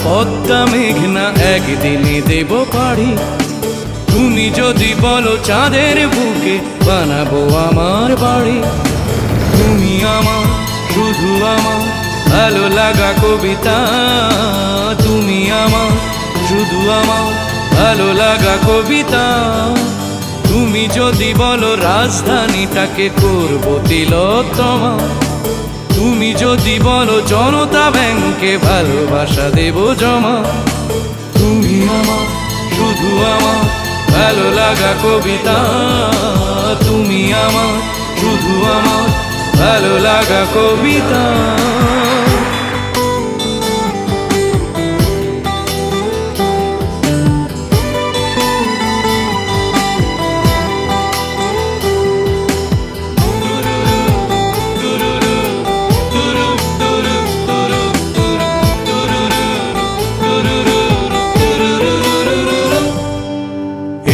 পদ্মা মেঘনা একদিনে দেব পাড়ি। তুমি যদি বলো চাঁদের বুকে বানাবো আমার বাড়ি। তুমি আমার শুধু আমার ভালো লাগা কবিতা, তুমি আমার শুধু আমার ভালো লাগা কবিতা। তুমি যদি বলো রাজধানীটাকে করবো তিলোত্তমা, তুমি যদি বলো জনতা ব্যাংকে ভালোবাসা দেব জমা। তুমি আমার শুধু আমার ভালো লাগা কবিতা, তুমি আমার শুধু আমার ভালো লাগা কবিতা।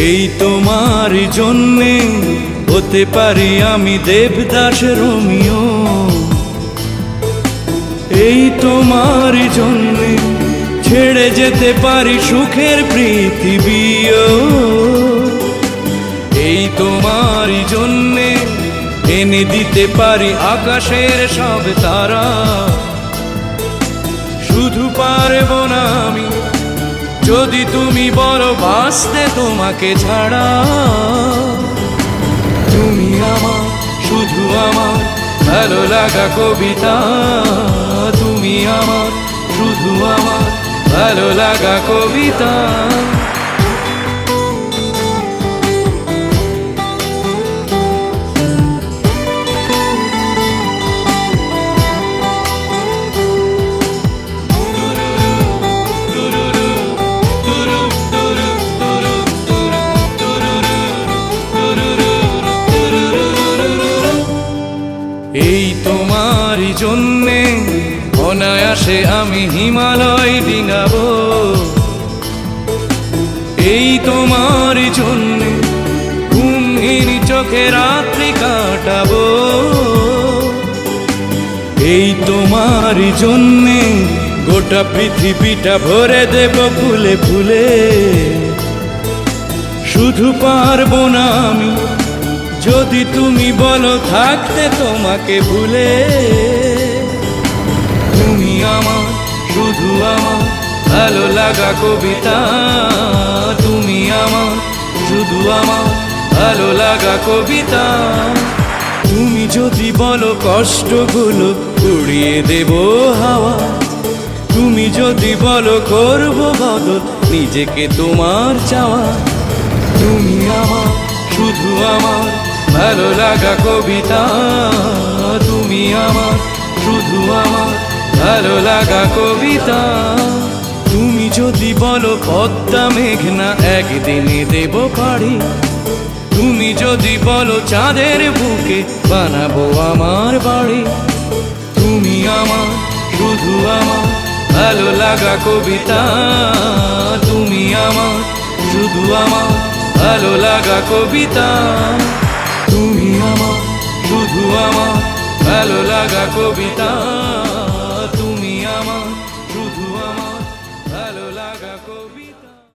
এই তোমার জন্যে হতে পারি আমি দেবদাস রোমিও, এই তোমার জন্যে ছেড়ে যেতে পারি সুখের পৃথিবীও। এই তোমার জন্যে এনে দিতে পারি আকাশের সব তারা। শুধু পারবো না আমি যদি তুমি বলো বাঁচতে তোমাকে ছাড়া। তুমি আমার শুধু আমার ভালো লাগা কবিতা, তুমি আমার শুধু আমার ভালো লাগা কবিতা। এই তোমার জন্যে অনায়াসে আমি হিমালয় ডিঙাবো, এই তোমার জন্যে ঘুমহীন চোখে রাত্রি কাটাবো। এই তোমার জন্যে গোটা পৃথিবীটা ভরে দেব ফুলে ফুলে। শুধু পারবো না আমি যদি তুমি বলো থাকতে তোমাকে ভুলে। তুমি আমার শুধু আমার ভালো লাগা কবিতা, তুমি আমার শুধু আমার ভালো লাগা কবিতা। তুমি যদি বলো কষ্টগুলো উড়িয়ে দেব হাওয়া, তুমি যদি বলো করবো বদল নিজেকে তোমার চাওয়া। তুমি আমার শুধু আমার ভালো লাগা কবিতা, তুমি আমার শুধু আমার ভালো লাগা কবিতা। তুমি যদি বলো পদ্মা মেঘনা একদিনে দেব পাড়ি, তুমি যদি বলো চাঁদের বুকে বানাবো আমার বাড়ি। তুমি আমার শুধু আমার ভালো লাগা কবিতা, তুমি আমার শুধু আমার ভালো লাগা কবিতা। তুমি আমার শুধু আমার ভালো লাগা কবিতা।